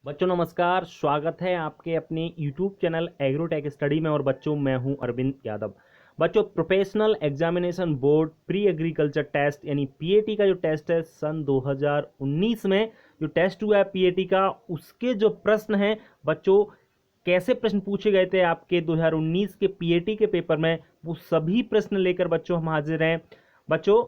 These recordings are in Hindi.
बच्चों नमस्कार, स्वागत है आपके अपने YouTube चैनल एग्रोटेक स्टडी में। और बच्चों मैं हूं अरविंद यादव। बच्चों professional examination board pre agriculture test यानी पीएटी का जो टेस्ट है सन 2019 में जो टेस्ट हुआ है पीएटी का, उसके जो प्रश्न हैं बच्चों, कैसे प्रश्न पूछे गए थे आपके 2019 के पीएटी के पेपर में, वो सभी प्रश्न लेकर बच्चों हम हाजिर हैं। बच्चों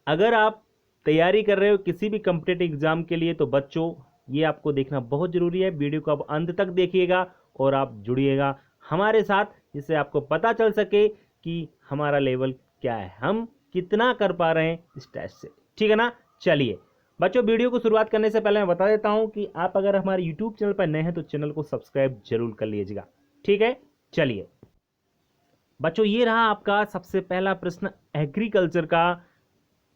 अगर आप तैयारी कर रहे हो किसी भी कॉम्पिटिटिव एग्जाम के लिए तो बच्चों ये आपको देखना बहुत जरूरी है। वीडियो को आप अंत तक देखिएगा और आप जुड़िएगा हमारे साथ, जिससे आपको पता चल सके कि हमारा लेवल क्या है, हम कितना कर पा रहे हैं इस टेस्ट से। ठीक है ना। चलिए बच्चों, वीडियो को शुरुआत करने से पहले मैं बता देता हूं कि आप अगर हमारे यूट्यूब चैनल पर नए हैं तो चैनल को सब्सक्राइब जरूर कर लीजिएगा। ठीक है। चलिए बच्चों, ये रहा आपका सबसे पहला प्रश्न एग्रीकल्चर का।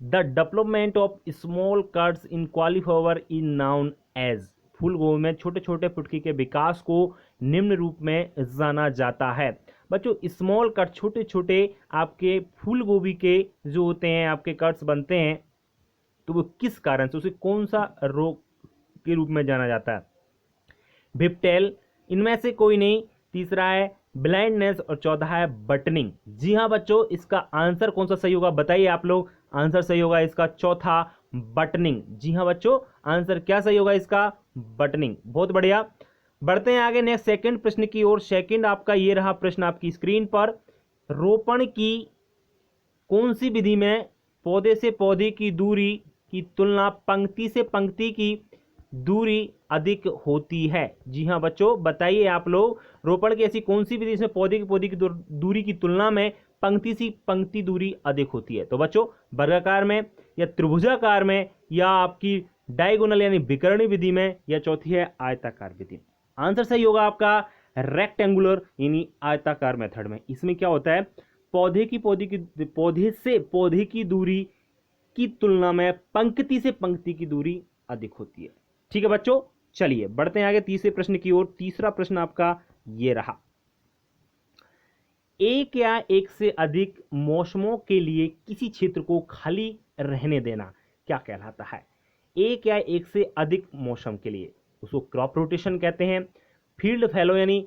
The development of small cuts in cauliflower is known as. फूल गोभी में छोटे छोटे फुटकी के विकास को निम्न रूप में जाना जाता है। बच्चों स्मॉल कट, छोटे छोटे आपके फूल गोभी के जो होते हैं आपके कट्स बनते हैं, तो वो किस कारण से, उसे कौन सा रोग के रूप में जाना जाता है? भिप्टेल, इनमें से कोई नहीं। तीसरा है ब्लाइंडनेस और चौथा है बटनिंग। जी हाँ बच्चों, इसका आंसर कौन सा सही होगा बताइए आप लोग। आंसर सही होगा इसका चौथा, बटनिंग। जी हाँ बच्चों, आंसर क्या सही होगा इसका? बटनिंग। बहुत बढ़िया। बढ़ते हैं आगे नेक्स्ट सेकंड प्रश्न की ओर। सेकंड आपका ये रहा प्रश्न आपकी स्क्रीन पर। रोपण की कौन सी विधि में पौधे से पौधे की दूरी की तुलना पंक्ति से पंक्ति की दूरी अधिक होती है? जी हाँ बच्चों, बताइए आप लोग, रोपण की ऐसी कौन सी विधि इसमें पौधे की दूरी की तुलना में पंक्ति से पंक्ति दूरी अधिक होती है? तो बच्चों वर्गाकार में या त्रिभुजाकार में या आपकी डायगोनल यानी विकर्णी विधि में, या चौथी है आयताकार विधि। आंसर सही होगा आपका रेक्टेंगुलर यानी आयताकार मेथड में। इसमें क्या होता है, पौधे से पौधे की दूरी की तुलना में पंक्ति से पंक्ति की दूरी अधिक होती है। ठीक है बच्चों। चलिए बढ़ते हैं आगे तीसरे प्रश्न की ओर। तीसरा प्रश्न आपका ये रहा। एक या एक से अधिक मौसमों के लिए किसी क्षेत्र को खाली रहने देना क्या कहलाता है? एक या एक से अधिक मौसम के लिए, उसको क्रॉप रोटेशन कहते हैं, फील्ड फैलो यानी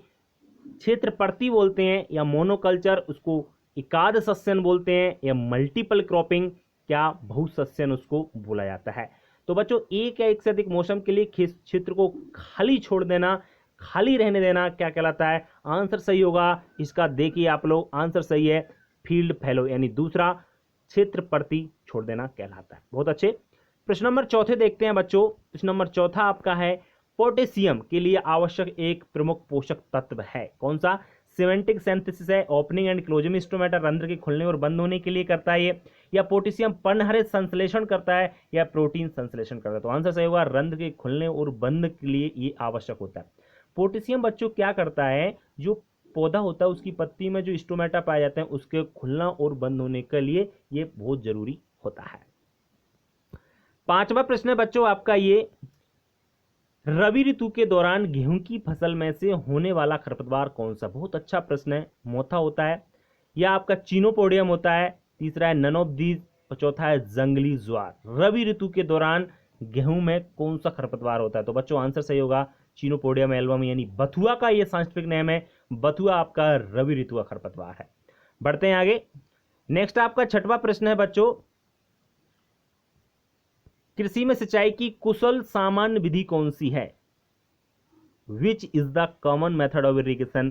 क्षेत्र प्रति बोलते हैं, या मोनोकल्चर उसको एकाद सस्यन बोलते हैं, या मल्टीपल क्रॉपिंग क्या बहुसस्यन उसको बोला जाता है? तो बच्चों एक या एक से अधिक मौसम के लिए क्षेत्र को खाली छोड़ देना, खाली रहने देना क्या कहलाता है? आंसर सही होगा इसका, देखिए आप लोग, आंसर सही है फील्ड फैलो यानी दूसरा, क्षेत्र प्रति छोड़ देना कहलाता है। बहुत अच्छे। प्रश्न नंबर चौथे देखते हैं बच्चों। प्रश्न नंबर चौथा आपका है, पोटेशियम के लिए आवश्यक एक प्रमुख पोषक तत्व है, कौन सा? सिमेंटिक सिंथेसिस है, ओपनिंग एंड क्लोजिंग स्टोमेटा रंध्र के खुलने और बंद होने के लिए करता है ये, या पोटेशियम पर्णहरित संश्लेषण करता है, या प्रोटीन संश्लेषण करता है? तो आंसर सही होगा रंध्र के खुलने और बंद के लिए ये आवश्यक होता है। पोटेशियम बच्चों क्या करता है, जो पौधा होता है उसकी पत्ती में जो स्टोमेटा पाए जाते हैं उसके खुलना और बंद होने के लिए ये बहुत जरूरी होता है। पांचवा प्रश्न है बच्चों आपका ये, रबी ऋतु के दौरान गेहूं की फसल में से होने वाला खरपतवार कौन सा? बहुत अच्छा प्रश्न है। मोथा होता है, या आपका चीनोपोडियम होता है, तीसरा है नन ऑफ दीज, और चौथा है जंगली ज्वार। रबी ऋतु के दौरान गेहूं में कौन सा खरपतवार होता है? तो बच्चों आंसर सही होगा चीनोपोडियम एल्बम यानी बथुआ का ये साइंटिफिक नेम है। बथुआ आपका रबी ऋतु का खरपतवार है। बढ़ते हैं आगे। नेक्स्ट आपका छठवां प्रश्न है बच्चों, कृषि में सिंचाई की कुशल सामान्य विधि कौन सी है? Which is the common method of irrigation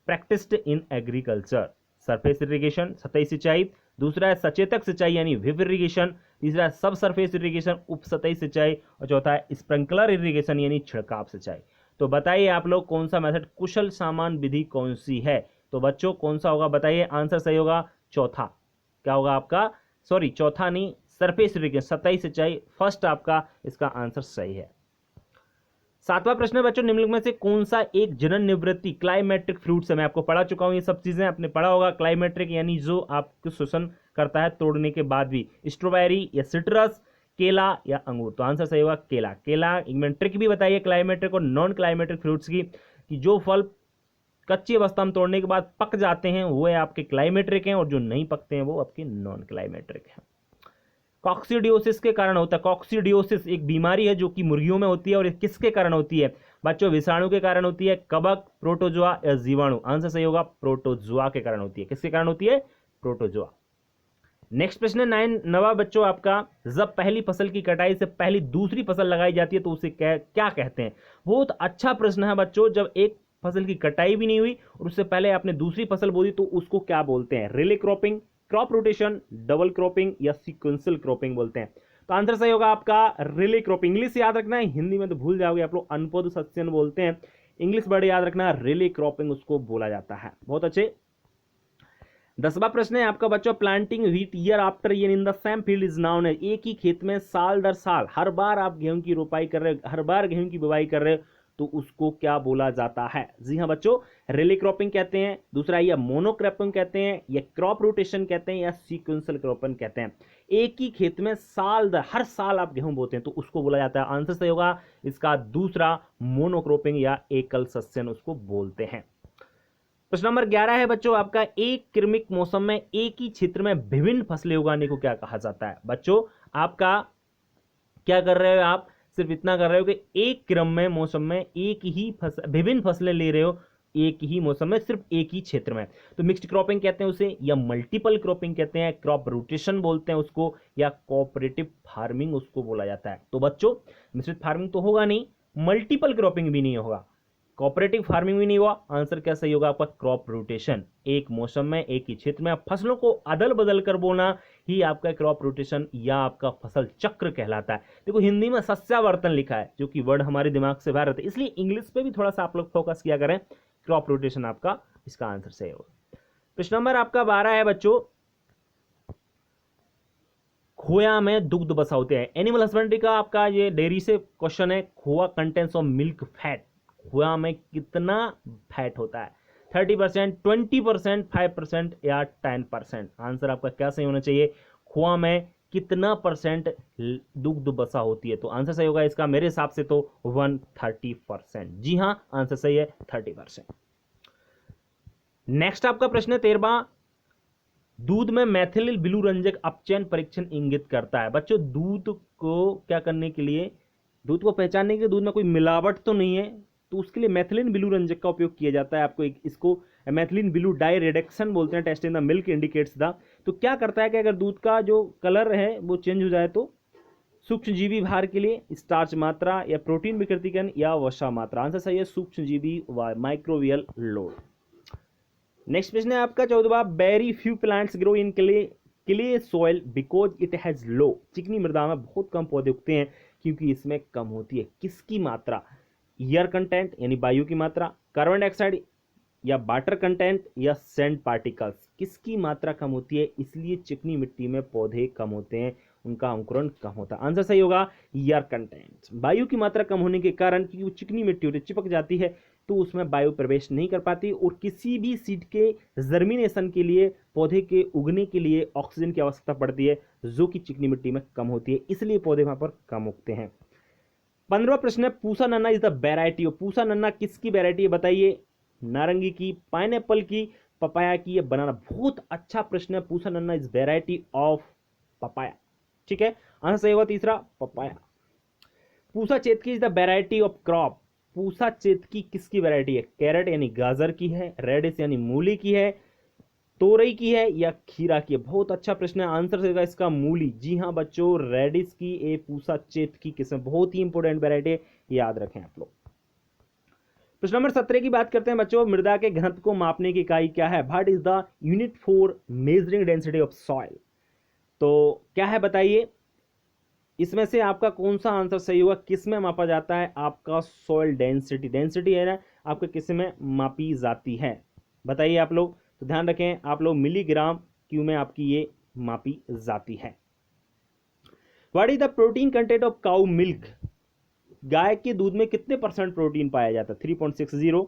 practised in agriculture? Surface irrigation सतही सिंचाई, दूसरा है सचेतक सिंचाई यानी विव इरिगेशन, तीसरा है सब सरफेस इरिगेशन उप सतही सिंचाई, और चौथा है स्प्रिंकलर इरिगेशन यानी छिड़काव सिंचाई। तो बताइए आप लोग कौन सा मेथड, कुशल सामान्य विधि कौन सी है? तो बच्चों कौन सा होगा बताइए। आंसर सही होगा चौथा। क्या होगा आपका? सॉरी चौथा नहीं, सरफेस इरिगेशन सतही सिंचाई फर्स्ट आपका इसका आंसर सही है। सातवां प्रश्न है बच्चों, निम्नलिखित में से कौन सा एक जनन निवृत्ति क्लाइमेट्रिक फ्रूट्स है? मैं आपको पढ़ा चुका हूं ये सब चीजें, आपने पढ़ा होगा। क्लाइमेट्रिक यानी जो आपको शोषण करता है तोड़ने के बाद भी, स्ट्रॉबेरी या सिट्रस, केला या अंगूर? तो आंसर सही होगा केला। केला एक मिनट ट्रिक भी बताइए क्लाइमेट्रिक और नॉन क्लाइमेट्रिक फ्रूट्स की, कि जो फल कच्ची अवस्था में तोड़ने के बाद पक जाते हैं वो है आपके क्लाइमेट्रिक हैं, और जो नहीं पकते हैं वो आपके नॉन क्लाइमेट्रिक हैं। कॉक्सीडियोसिस के कारण होता है। कॉक्सीडियोसिस एक बीमारी है जो कि मुर्गियों में होती है, और ये किसके कारण होती है बच्चों? विषाणु के कारण होती है, कवक, प्रोटोजोआ या जीवाणु। आंसर सही होगा प्रोटोजोआ के कारण होती है। किसके कारण होती है? प्रोटोजोआ। नेक्स्ट प्रश्न है 9वां बच्चों आपका, जब पहली फसल की कटाई से पहली दूसरी फसल लगाई जाती है तो उसे क्या कहते हैं? बहुत अच्छा प्रश्न है बच्चों। जब एक फसल की कटाई भी नहीं हुई और उससे पहले आपने दूसरी फसल बोई तो उसको क्या बोलते हैं? Relay cropping, crop rotation, double cropping या सीक्वेंशियल क्रॉपिंग बोलते हैं। तो आंसर सही होगा आपका रिले क्रॉपिंग। इंग्लिश याद रखना है, हिंदी में तो भूल जाओगे आप लोग, अनपद सस्यन बोलते हैं। इंग्लिश वर्ड याद रखना, रिले क्रॉपिंग उसको बोला जाता है। बहुत अच्छे। 10वां प्रश्न है आपका बच्चों, planting wheat year after year in the same field is noun है। एक ही खेत में साल दर साल हर बार आप गेहूं की रोपाई कर रहे हो, हर बार गेहूं की बुवाई कर रहे हो, तो उसको क्या बोला जाता है? जी हाँ बच्चों, रिले क्रॉपिंग कहते हैं। दूसरा या मोनोक्रॉपिंग कहते हैं, या क्रॉप रोटेशन कहते हैं, या सीक्वेंशियल क्रॉपिंग कहते हैं। एक ही खेत में साल दर हर साल आप गेहूं बोते हैं तो उसको बोला जाता है। आंसर सही होगा इसका दूसरा, मोनोक्रॉपिंग या एकल सस्यन उसको बोलते हैं। प्रश्न नंबर 11 है बच्चों आपका, एक क्रमिक मौसम में एक ही क्षेत्र में विभिन्न फसलें उगाने को क्या कहा जाता है? बच्चों आपका क्या कर रहे हो, आप सिर्फ इतना कर रहे हो कि एक क्रम में मौसम में एक ही विभिन्न फसलें ले रहे हो, एक ही मौसम में सिर्फ एक ही क्षेत्र में। तो मिक्स्ड क्रॉपिंग कहते हैं उसे, या मल्टीपल क्रॉपिंग कहते हैं, क्रॉप रोटेशन बोलते हैं उसको, या कोऑपरेटिव फार्मिंग उसको बोला जाता है। तो बच्चों मिश्रित फार्मिंग तो होगा नहीं, मल्टीपल क्रॉपिंग भी नहीं होगा, कोऑपरेटिव फार्मिंग भी नहीं हुआ। आंसर क्या सही होगा आपका? Crop rotation. एक मौसम में एक ही क्षेत्र में फसलों को अदल बदल कर बोना ही आपका क्रॉप रोटेशन या आपका फसल चक्र कहलाता है। देखो हिंदी में सस्यावर्तन लिखा है, जो कि वर्ड हमारे दिमाग से बाहर रहता है, इसलिए इंग्लिश पे भी थोड़ा सा आप लोग फोकस किया करें। क्रॉप रोटेशन आपका इसका आंसर सही होगा। प्रश्न नंबर आपका 12 है बच्चों, खोया में दुग्ध बसा होते हैं। एनिमल हस्बेंड्री का आपका ये डेयरी से क्वेश्चन है। खोआ कंटेंट्स ऑफ मिल्क फैट, खोया में कितना फैट होता है? 30%, 20%, 5% या 10%? आंसर आपका क्या सही होना चाहिए? खोआ में कितना परसेंट दुग्ध बसा होती है? तो आंसर सही होगा इसका मेरे हिसाब से तो 130%। जी हाँ, आंसर सही है 30%। नेक्स्ट आपका प्रश्न है 13वां, दूध में मैथिलिन बिलू रंजक अपचयन परीक्षण इंगित करता है। बच्चों दूध को क्या करने के लिए, दूध को पहचानने के लिए दूध में कोई मिलावट तो नहीं है, तो उसके लिए मैथिलिन बिलू रंजक का उपयोग किया जाता है। आपको इसको मैथिलिन बिलू डाई रिडक्शन बोलते हैं। Test in the milk indicates the, तो क्या करता है कि अगर दूध का जो कलर है वो चेंज हो जाए तो सूक्ष्मजीवी भार के लिए स्टार्च मात्रा, या प्रोटीन विकृतीकरण, या वसा मात्रा। आंसर सही है सूक्ष्मजीवी माइक्रोवियल लोड। नेक्स्ट प्रश्न है आपका 14वां, very few plants grow in clay soil because it has low. चिकनी मृदा में बहुत कम पौधे उगते हैं क्योंकि इसमें कम होती है किसकी मात्रा? एयर कंटेंट यानी वायु की मात्रा, कार्बन डाइऑक्साइड या वाटर कंटेंट, या सैंड पार्टिकल्स? किसकी मात्रा कम होती है, इसलिए चिकनी मिट्टी में पौधे कम होते हैं, उनका अंकुरण कम होता है? आंसर सही होगा एयर कंटेंट। वायु की मात्रा कम होने के कारण, क्योंकि वो चिकनी मिट्टी होती है, चिपक जाती है, तो उसमें वायु प्रवेश नहीं कर पाती, और किसी भी सीड के जर्मिनेशन के लिए, पौधे के उगने के लिए ऑक्सीजन की आवश्यकता पड़ती है, जो कि चिकनी मिट्टी में कम होती है, इसलिए पौधे वहां पर कम उगते हैं। 15वां प्रश्न है, पूसा नन्ना is the variety of. Pusa नन्ना किसकी वेराइटी है बताइए? नारंगी की, पाइनएप्पल की, पपाया की, या बनाना? बहुत अच्छा प्रश्न है। पूसा नन्ना इज वेराइटी ऑफ पपाया। ठीक है, आंसर सही होगा तीसरा, papaya. Pusa Chetki is the variety of crop. Pusa Chetki किसकी वैरायटी है? कैरेट यानी गाजर की है, रेडिश यानी मूली की है, तोरई की है, या खीरा की है? बहुत अच्छा प्रश्न है। आंसर होगा इसका मूली। जी हाँ बच्चों, रेडिश की ए पूसा चेतकी किस्म बहुत ही इंपोर्टेंट वैरायटी है, याद रखें आप लोग। प्रश्न नंबर 17 की बात करते हैं बच्चों, मृदा के घनत्व को मापने की इकाई क्या है? What is the unit for measuring density of soil? तो क्या है बताइए, इसमें से आपका कौन सा आंसर सही होगा? किस में मापा जाता है आपका सॉइल डेंसिटी? डेंसिटी है ना आपके किस में मापी जाती है बताइए आप लोग? तो ध्यान रखें आप लोग, मिलीग्राम क्यू में आपकी ये मापी जाती है। What is the protein content of cow milk? गाय के दूध में कितने परसेंट प्रोटीन पाया जाता है? 3.60,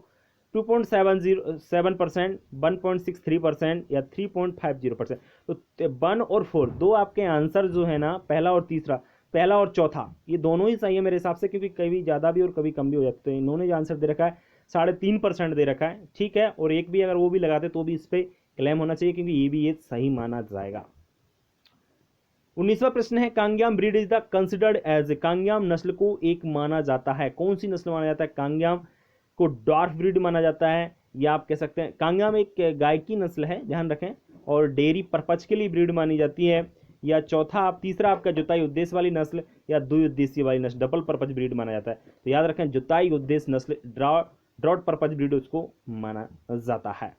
2.7%, 1.63% या 3.50%? तो 1 और 4 दो आपके आंसर जो है ना, पहला और तीसरा, पहला और चौथा, ये दोनों ही सही है मेरे हिसाब से, क्योंकि कभी ज़्यादा भी और कभी कम भी हो जाते हैं। इन्होंने जो आंसर दे रखा है 3.5% दे रखा है, ठीक है, और एक भी अगर वो भी लगाते तो भी इस पर क्लेम होना चाहिए, क्योंकि ये भी ये सही माना जाएगा। 19वां प्रश्न है Kangayam breed is the considered as, Kangayam नस्ल को एक माना जाता है, कौन सी नस्ल माना जाता है? कांग्याम को डॉर्फ ब्रीड माना जाता है, या आप कह सकते हैं कांग्याम एक गाय की नस्ल है, ध्यान रखें, और डेयरी पर्पज के लिए ब्रीड मानी जाती है, या तीसरा आपका जुताई उद्देश्य वाली नस्ल या द्विउद्देशीय वाली नस्ल, डबल पर्पज ब्रीड माना जाता है। तो याद रखें जुताई उद्देश्य नस्ल, ड्रॉट पर्पज ब्रीड उसको माना जाता है।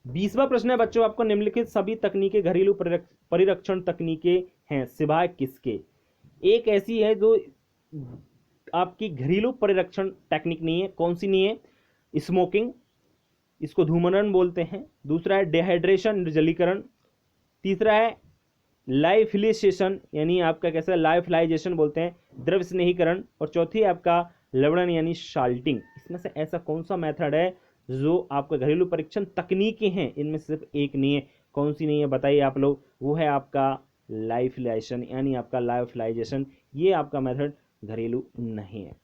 20वां प्रश्न है बच्चों आपको, निम्नलिखित सभी तकनीकें घरेलू परिरक्षण तकनीकें हैं सिवाय किसके? एक ऐसी है जो आपकी घरेलू परिरक्षण टेक्निक नहीं है, कौन सी नहीं है? स्मोकिंग, इसको धूम्रपान बोलते हैं। दूसरा है डिहाइड्रेशन, निर्जलीकरण। तीसरा है लाइफिलिसेशन, यानी आपका कैसा लाइफलाइजेशन बोलते हैं, द्रव स्नेहीकरण। और चौथी है आपका लवणन यानी साल्टिंग। इसमें से ऐसा कौन सा मेथड है जो आपका घरेलू परीक्षण तकनीकें हैं, इनमें सिर्फ एक नहीं है, कौन सी नहीं है बताइए आप लोग? वो है आपका लाइफिलाइजेशन, यानी आपका लाइफलाइजेशन, ये आपका मेथड घरेलू नहीं है।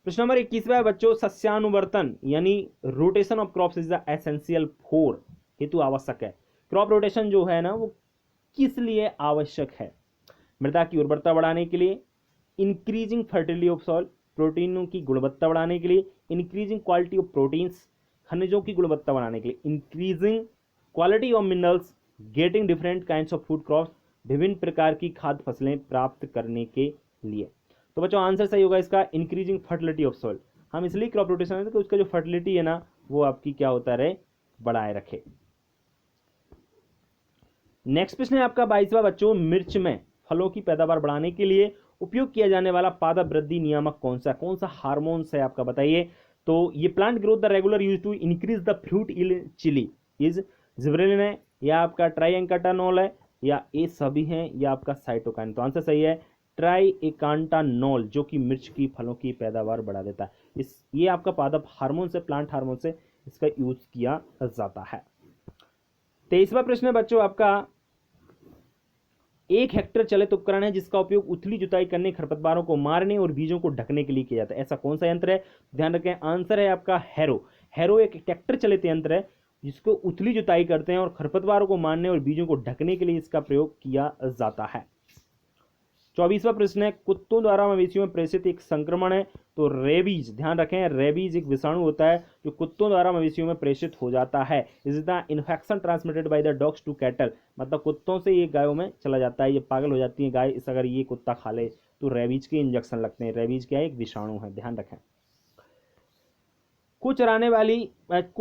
प्रश्न नंबर 21वां है बच्चों, सस्यानुवर्तन यानी rotation of crops is the essential for, हेतु आवश्यक है। क्रॉप रोटेशन जो है ना वो किस लिए आवश्यक है? मृदा की उर्वरता बढ़ाने के लिए, इंक्रीजिंग फर्टिलिटी ऑफ सॉइल, प्रोटीनों की गुणवत्ता बढ़ाने के लिए, इंक्रीजिंग क्वालिटी ऑफ प्रोटीन्स, खनिजों की गुणवत्ता बढ़ाने के लिए, increasing quality of minerals, getting different kinds of food crops, विभिन्न प्रकार की खाद्य फसलें प्राप्त करने के लिए। तो बच्चों आंसर सही होगा इसका इंक्रीजिंग फर्टिलिटी ऑफ सॉइल। हम इसलिए क्रॉप रोटेशन है कि उसका जो फर्टिलिटी है ना वो आपकी क्या होता रहे, बढ़ाए रखे। नेक्स्ट प्रश्न है आपका 22वां बच्चों, मिर्च में फलों की पैदावार बढ़ाने के लिए उपयोग किया जाने वाला पादप वृद्धि नियामक कौन सा हार्मोन्स है आपका बताइए? तो ये plant growth the regular use to increase the fruit yield chilli is gibberellin है, या आपका ट्राइएंकाटानोल है, या ये सभी हैं, या आपका साइटोकाइन। तो आंसर सही है ट्राइएंकाटानोल, जो कि मिर्च की फलों की पैदावार बढ़ा देता है। ये आपका पादप हार्मोन से, प्लांट हार्मोन से इसका यूज किया जाता है। 23वां प्रश्न है बच्चों आपका, 1 हेक्टेयर चलित उपकरण है जिसका उपयोग उथली जुताई करने, खरपतवारों को मारने और बीजों को ढकने के लिए किया जाता है, ऐसा कौन सा यंत्र है? ध्यान रखें आंसर है आपका हैरो। हैरो एक ट्रैक्टर चलित यंत्र है जिसको उथली जुताई करते हैं और खरपतवारों को मारने और बीजों को ढकने के लिए इसका प्रयोग किया जाता है। 24वां प्रश्न है, कुत्तों द्वारा मवेशियों में प्रेषित एक संक्रमण है, तो रेबीज, ध्यान रखें रेबीज एक विषाणु होता है जो कुत्तों द्वारा मवेशियों में प्रेषित हो जाता है। Is the infection transmitted by the dogs to cattle, मतलब कुत्तों से ये गायों में चला जाता है, ये पागल हो जाती है गाय अगर ये कुत्ता खा ले तो रेबीज के इंजेक्शन लगते हैं। रेबीज क्या है? एक विषाणु है, ध्यान रखें। को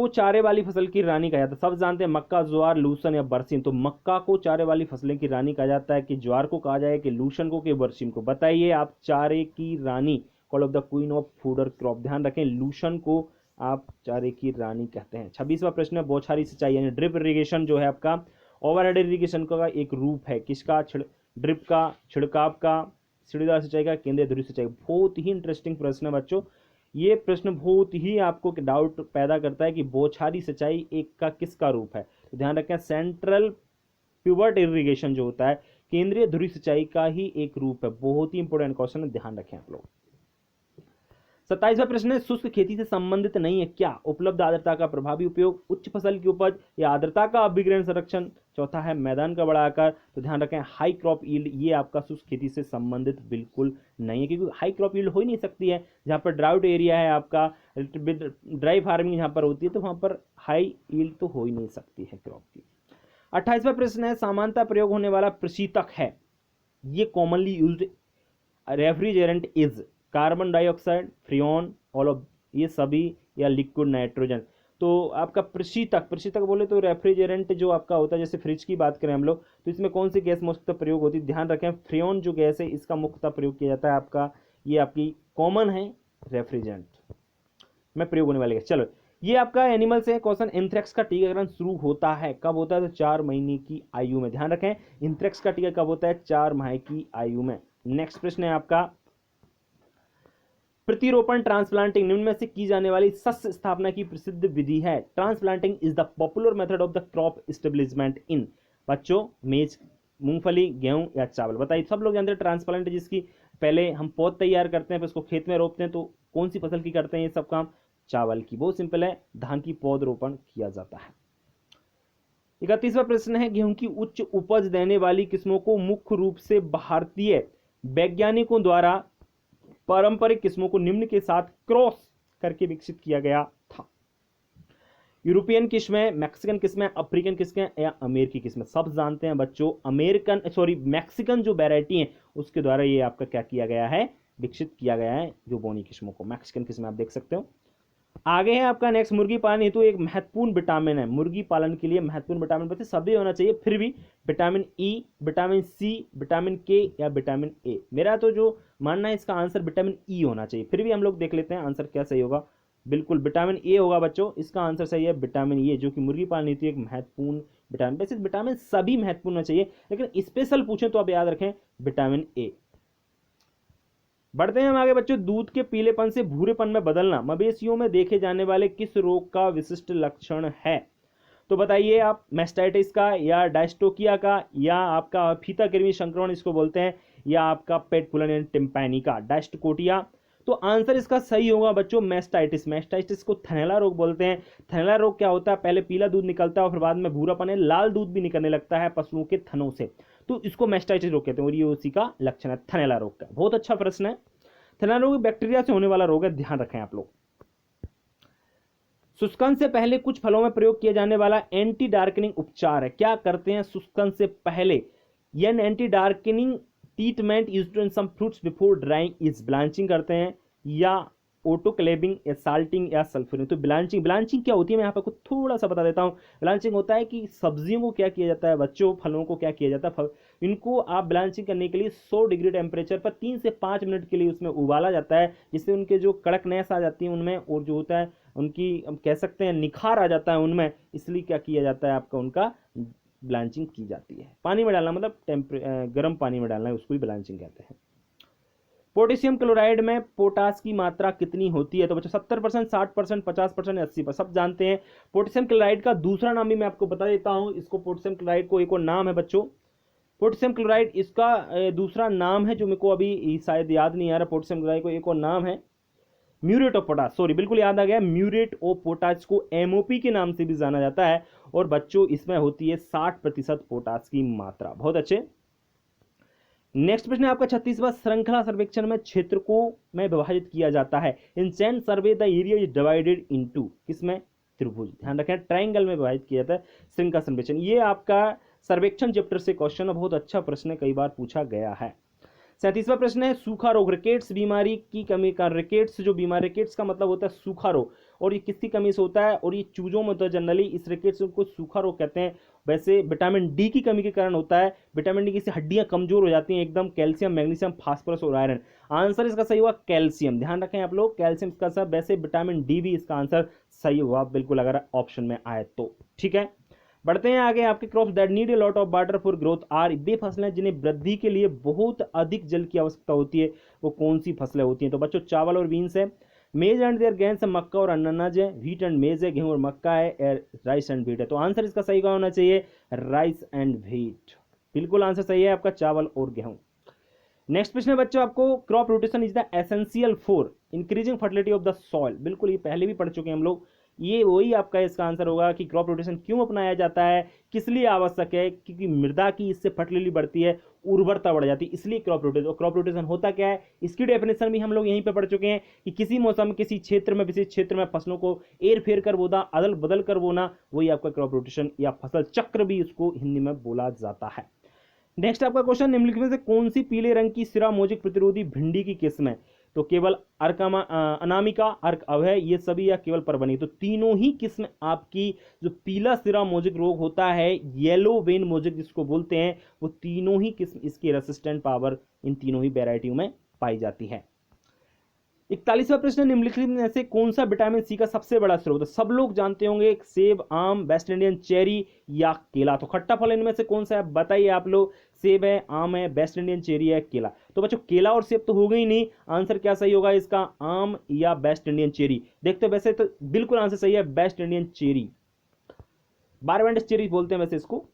चारे वाली फसल की रानी कहा जाता है, सब जानते हैं मक्का, ज्वार, लूसन या बरसीम। तो मक्का को चारे वाली फसलें की रानी कहा जाता है, कि ज्वार को कहा जाए, कि लूसन को, कि बरसीम को? बताइए आप, चारे की रानी, call of the queen of fodder crop, ध्यान रखें लूसन को आप चारे की रानी कहते हैं। 26वां प्रश्न है, बौछारी सिंचाई यानी ड्रिप इरिगेशन जो है आपका ओवरहेड इरिगेशन का एक रूप है, किसका? ड्रिप का, छिड़काव का, सीढ़ीदार सिंचाई का, केंद्रीय धुरी सिंचाई। बहुत ही इंटरेस्टिंग प्रश्न है बच्चों, ये प्रश्न बहुत ही आपको डाउट पैदा करता है कि बौछारी सिंचाई एक का किसका रूप है? तो ध्यान रखें सेंट्रल पिवट इरिगेशन जो होता है केंद्रीय धुरी सिंचाई का ही एक रूप है। बहुत ही इंपॉर्टेंट क्वेश्चन है, ध्यान रखें आप लोग। 27वां प्रश्न है, शुष्क खेती से संबंधित नहीं है क्या? उपलब्ध आर्द्रता का प्रभावी उपयोग, उच्च फसल की उपज, या आर्द्रता का अभिग्रहण संरक्षण। चौथा है मैदान का बड़ा आकार। तो ध्यान रखें हाई क्रॉप यील्ड, ये आपका शुष्क खेती से संबंधित बिल्कुल नहीं है, क्योंकि हाई क्रॉप यील्ड हो ही नहीं सकती है। जहाँ पर ड्राउट एरिया है आपका, ड्राई फार्मिंग जहाँ पर होती है, तो वहाँ पर हाई यील्ड तो हो ही नहीं सकती है क्रॉप की। 28वां प्रश्न है, सामान्यतः प्रयोग होने वाला प्रशीतक है, ये commonly used refrigerant is carbon dioxide, Freon, all of ये सभी, या लिक्विड नाइट्रोजन। तो आपका प्रशीतक बोले तो रेफ्रिजरेंट जो आपका होता है, जैसे फ्रिज की बात करें हम लोग, तो इसमें कौन सी गैस मुख्यतः प्रयोग होती है? ध्यान रखें फ्रियोन जो गैस है इसका मुख्यतः प्रयोग किया जाता है आपका, ये आपकी कॉमन है रेफ्रिजरेंट में प्रयोग होने वाली गैस। चलो ये आपका एनिमल्स है क्वेश्चन। एंथ्रेक्स का टीकाकरण शुरू होता है कब होता है? तो 4 महीने की आयु में। ध्यान रखें एंथ्रेक्स का टीका कब होता है? 4 माह की आयु में। नेक्स्ट प्रश्न है आपका, प्रतिरोपण ट्रांसप्लांटिंग निम्न में से की जाने वाली सस्य स्थापना की प्रसिद्ध विधि है। Transplanting is the popular method of the crop establishment इन, बच्चों मेज, मूंगफली, गेहूं या चावल? बताइए सब लोग जानते हैं ट्रांसप्लांट जिसकी पहले हम पौध तैयार करते हैं फिर उसको खेत में रोपते हैं, तो कौन सी फसल की करते हैं ये सब काम? चावल की। बहुत सिंपल है, धान की पौध रोपण किया जाता है। 31वां प्रश्न है, गेहूं की उच्च उपज देने वाली किस्मों को मुख्य रूप से भारतीय वैज्ञानिकों द्वारा पारंपरिक किस्मों को निम्न के साथ क्रॉस करके विकसित किया गया था। यूरोपियन किस्में, मैक्सिकन किस्में, अफ्रीकन किस्में या अमेरिकी किस्में। सब जानते हैं बच्चों, मैक्सिकन जो वैरायटी है उसके द्वारा ये आपका क्या किया गया है, विकसित किया गया है जो बोनी किस्मों को। मैक्सिकन किस्में आप देख सकते हो। आगे है आपका नेक्स्ट, मुर्गी पालन हेतु एक महत्वपूर्ण विटामिन है। मुर्गी पालन के लिए महत्वपूर्ण विटामिन बच्चे सभी होना चाहिए, फिर भी vitamin E, vitamin C, vitamin K या विटामिन ए। मेरा तो जो मानना है इसका आंसर विटामिन ई होना चाहिए, फिर भी हम लोग देख लेते हैं आंसर क्या सही होगा। बिल्कुल विटामिन ए होगा बच्चों, इसका आंसर सही है विटामिन ए, जो कि मुर्गी पालन हेतु एक महत्वपूर्ण विटामिन। वैसे विटामिन सभी महत्वपूर्ण होना चाहिए, लेकिन स्पेशल पूछें तो आप याद रखें विटामिन ए। बढ़ते हैं हम आगे बच्चों, दूध के पीलेपन से भूरेपन में बदलना मवेशियों में देखे जाने वाले किस रोग का विशिष्ट लक्षण है? तो बताइए आप, मैस्टाइटिस का या डायस्टोकिया का या आपका फीता कृमि संक्रमण इसको बोलते हैं, या आपका पेट फुलन टिम्पैनी का डायस्टकोटिया। तो आंसर इसका सही होगा बच्चों मैस्टाइटिस। मैस्टाइटिस को थनैला रोग बोलते हैं। थनैला रोग क्या होता है, पहले पीला दूध निकलता है और फिर बाद में भूरापन, लाल दूध भी निकलने लगता है पशुओं के थनों से, तो इसको मैस्टाइटिस रोग कहते हैं और ये उसी का लक्षण है थनैला रोग का। बहुत अच्छा प्रश्न है। थनैला रोग बैक्टीरिया से होने वाला रोग है, ध्यान रखें आप लोग। शुष्कन से पहले कुछ फलों में प्रयोग किया जाने वाला एंटी डार्कनिंग उपचार है, क्या करते हैं शुष्कन से पहले? यह anti darkening treatment used in some fruits before drying is blanching करते हैं, या ऑटोक्लेविंग या साल्टिंग या सल्फरिंग। तो ब्लांचिंग क्या होती है, मैं यहाँ पर कुछ थोड़ा सा बता देता हूँ। ब्लांचिंग होता है कि सब्जियों को क्या किया जाता है बच्चों, फलों को क्या किया जाता है, इनको आप ब्लांचिंग करने के लिए 100 डिग्री टेम्परेचर पर 3 से 5 मिनट के लिए उसमें उबाला जाता है, जिससे उनके जो कड़कनेस आ जाती है उनमें, और जो होता है उनकी कह सकते हैं निखार आ जाता है उनमें, इसलिए क्या किया जाता है आपका, उनका ब्लांचिंग की जाती है। पानी में डालना मतलब गर्म पानी में डालना है, उसको भी ब्लांचिंग कहते हैं। पोटेशियम क्लोराइड में पोटास की मात्रा कितनी होती है? तो बच्चों 70%, 60%, 50%, 80%, सब जानते हैं। पोटेशियम क्लोराइड का दूसरा नाम भी मैं आपको बता देता हूं, इसको पोटेशियम क्लोराइड को एक और नाम है बच्चों, पोटेशियम क्लोराइड इसका दूसरा नाम है जो मेरे को अभी शायद याद नहीं आ रहा। पोटेशियम क्लोराइड को एक और नाम है म्यूरेट ऑफ पोटाश, सॉरी बिल्कुल याद आ गया, म्यूरेट ऑफ पोटाश को एमओपी के नाम से भी जाना जाता है। और बच्चों इसमें होती है 60% पोटाश की मात्रा। बहुत अच्छे। नेक्स्ट प्रश्न है आपका 36वां, श्रृंखला सर्वेक्षण में क्षेत्र को में विभाजित किया जाता है। In chain survey the area is divided into, किसमें? त्रिभुज। ध्यान रखें ट्रायंगल में विभाजित किया जाता है श्रृंखला सर्वेक्षण। ये आपका सर्वेक्षण चैप्टर से क्वेश्चन है, बहुत अच्छा प्रश्न है, कई बार पूछा गया है। 37वां प्रश्न है, सूखा रोग, रिकेट्स बीमारी की कमी का, रिकेट्स जो बीमारी, रिकेट्स का मतलब होता है सूखा रोग, और ये किसकी कमी से होता है? और ये चूजों में होता है जनरली, इस रिकेट्स को सूखा रोग कहते हैं। वैसे विटामिन डी की कमी के कारण होता है। विटामिन डी की से हड्डियां कमजोर हो जाती हैं एकदम, कैल्शियम, मैग्नीशियम, फास्फोरस और आयरन। आंसर इसका सही हुआ कैल्शियम, ध्यान रखें आप लोग, कैल्शियम इसका सब। वैसे विटामिन डी भी इसका आंसर सही हुआ बिल्कुल, अगर ऑप्शन में आए तो। ठीक है, बढ़ते हैं आगे। आपके crops that need a lot of water for growth are, वे फसलें जिन्हें वृद्धि के लिए बहुत अधिक जल की आवश्यकता होती है, वो कौन सी फसलें होती हैं? तो बच्चों चावल और बीन्स है। मेज एंड देयर ग्रेन्स है, मक्का और अनाज है। व्हीट एंड मेज है, गेहूं और मक्का है। राइस एंड व्हीट है। तो आंसर इसका सही का होना चाहिए राइस एंड व्हीट, बिल्कुल आंसर सही है आपका चावल और गेहूं। नेक्स्ट प्रश्न है बच्चों आपको, crop rotation is the essential for increasing fertility of the soil. बिल्कुल, ये पहले भी पढ़ चुके हैं हम लोग, ये वही आपका इसका आंसर होगा कि क्रॉप रोटेशन क्यों अपनाया जाता है, किस लिए आवश्यक है? क्योंकि मृदा की इससे फर्टिलिटी बढ़ती है, उर्वरता बढ़ जाती है, इसलिए क्रॉप रोटेशन। और क्रॉप रोटेशन होता क्या है, इसकी डेफिनेशन भी हम लोग यहीं पे पढ़ चुके हैं कि किसी मौसम, किसी क्षेत्र में, विशेष क्षेत्र में फसलों को एर फेर कर बोना, अदल बदल कर बोना, वही आपका क्रॉप रोटेशन या फसल चक्र भी इसको हिंदी में बोला जाता है। नेक्स्ट आपका क्वेश्चन, निम्नलिखित में से कौन सी पीले रंग की सिरा मोजिक प्रतिरोधी भिंडी की किस्म है? तो केवल अर्कमा, अनामिका, अर्क अभय, ये सभी, या केवल परवनी? तो तीनों ही किस्म आपकी, जो पीला सिरा मोजिक रोग होता है, येलो वेन मोजिक जिसको बोलते हैं, वो तीनों ही किस्म इसकी रेसिस्टेंट पावर इन तीनों ही वेराइटियों में पाई जाती है। 41वां प्रश्न, निम्नलिखित में से कौन सा विटामिन सी का सबसे बड़ा स्रोत है? सब लोग जानते होंगे, सेब, आम, वेस्ट इंडियन चेरी या केला। तो खट्टा फल इनमें से कौन सा है बताइए आप लोग? सेब है, आम है, वेस्ट इंडियन चेरी है, केला। तो बच्चों केला और सेब तो हो गई नहीं, आंसर क्या सही होगा इसका? आम या वेस्ट इंडियन चेरी। देखते हैं, वैसे तो बिल्कुल आंसर सही है वेस्ट इंडियन चेरी, बारबेंडस चेरी बोलते हैं वैसे इसको।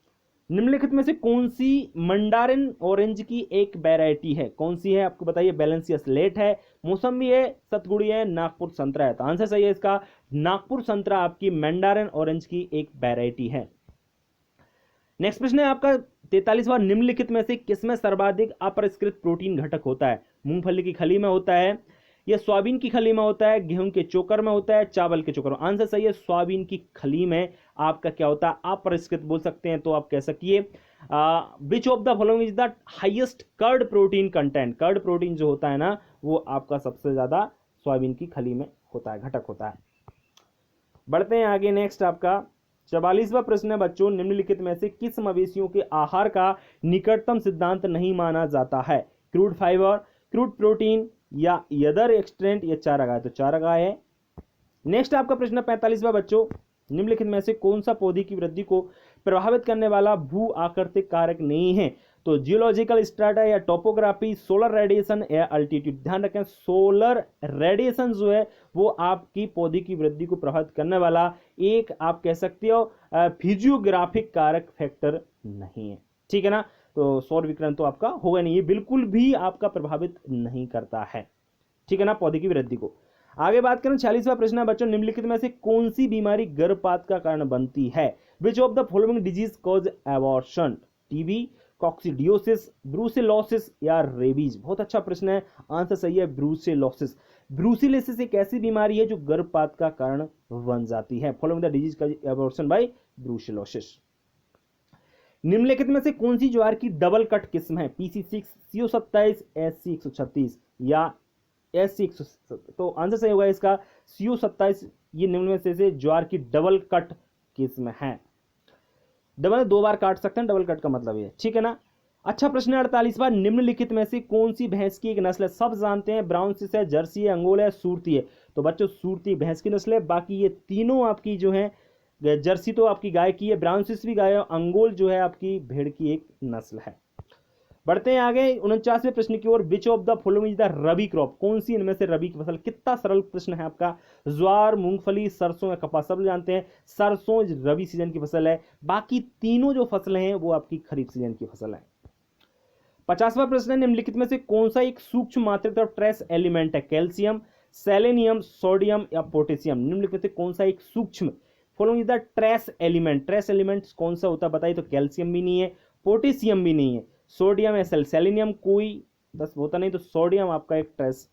निम्नलिखित में से कौन सी मंडारिन ऑरेंज की एक वैरायटी है? कौन सी है आपको बताइए? बैलेंसियस लेट है, मौसम्बी है, सतगुड़ी है, नागपुर संतरा है। तो आंसर सही है इसका नागपुर संतरा आपकी मंडारिन ऑरेंज की एक वैरायटी है। नेक्स्ट प्रश्न है आपका 43वां, निम्नलिखित में से किसमें सर्वाधिक अपरिष्कृत प्रोटीन घटक होता है? मूंगफली की खली में होता है, या सोयाबीन की खली में होता है, गेहूं के चोकर में होता है, चावल के चोकर में? आंसर सही है, सोयाबीन की खली में आपका क्या होता है? अपरिष्कृत बोल सकते हैं, तो आप कह सकिए which of the following is the highest curd protein content? Curd protein जो होता है ना, वो आपका सबसे ज्यादा सोयाबीन की खली में होता है, घटक होता है। बढ़ते हैं आगे। नेक्स्ट आपका 44वां प्रश्न है बच्चों, निम्नलिखित में से किस मवेशियों के आहार का निकटतम सिद्धांत नहीं माना जाता है? क्रूड फाइबर, क्रूड प्रोटीन, या अदर एक्सट्रेंट, या चारागाह? तो चारागाह है। नेक्स्ट आपका प्रश्न 45वां बच्चों, निम्नलिखित में से कौन सा पौधे की वृद्धि को प्रभावित करने वाला भू आकृतिक कारक नहीं है? तो जियोलॉजिकल स्ट्राटा, या टोपोग्राफी, सोलर रेडिएशन, या अल्टीट्यूड? ध्यान रखें, सोलर रेडिएशन जो है वो आपकी पौधे की वृद्धि को प्रभावित करने वाला एक, आप कह सकते हो, फिजियोग्राफिक कारक फैक्टर नहीं है, ठीक है ना। तो सौर विकिरण तो आपका होगा नहीं, ये बिल्कुल भी आपका प्रभावित नहीं करता है, ठीक है ना, पौधे की वृद्धि को। आगे बात करें 46वां प्रश्न है बच्चों, निम्नलिखित में से कौन सी बीमारी गर्भपात का कारण बनती है? Which of the following disease cause abortion? TB, coccidiosis, brucellosis, या रेबीज? बहुत अच्छा प्रश्न है, आंसर सही है ब्रूसेलोसिस। ब्रूसेलोसिस एक ऐसी बीमारी है जो गर्भपात का कारण बन जाती है। Following the disease cause abortion by brucellosis. निम्नलिखित में से कौन सी ज्वार की डबल कट किस्म है? PC6, CO27, SC136, या SC170? तो आंसर सही होगा इसका CO27। ये निम्न में से ज्वार की डबल कट किस्म है। डबल दो बार काट सकते हैं, डबल कट का मतलब ये, ठीक है ना। अच्छा प्रश्न है 48वां, निम्नलिखित में से कौन सी भैंस की एक नस्ल है? सब जानते हैं, ब्राउन स्विस है, जर्सी है, अंगोल है, सूरती है। तो बच्चों सूरती भैंस की नस्ल है, बाकी ये तीनों आपकी जो है, जर्सी तो आपकी गाय की है, ब्राउन स्विस भी गाय है, अंगोल जो है आपकी भेड़ की एक नस्ल है। बढ़ते हैं आगे 49वें प्रश्न की ओर, which of the following is the rabi crop? कौन सी इनमें से रबी की फसल? कितना सरल प्रश्न है आपका। ज्वार, मूंगफली, सरसों या कपास? सब जानते हैं सरसों रबी सीजन की फसल है, बाकी तीनों जो फसलें हैं वो आपकी खरीफ सीजन की फसल है। 50वां प्रश्न है, निम्नलिखित में से कौन सा एक सूक्ष्म मात्रिक और ट्रेस एलिमेंट है? कैल्शियम, सेलेनियम, सोडियम, या पोटेशियम? निम्नलिखित में से कौन सा एक सूक्ष्म, following is the trace element? Trace element कौन सा होता है बताइए। तो कैल्शियम भी नहीं है, पोटेशियम भी नहीं है, सोडियम या सेलेनियम कोई बस होता नहीं, तो सोडियम आपका एक ट्रेस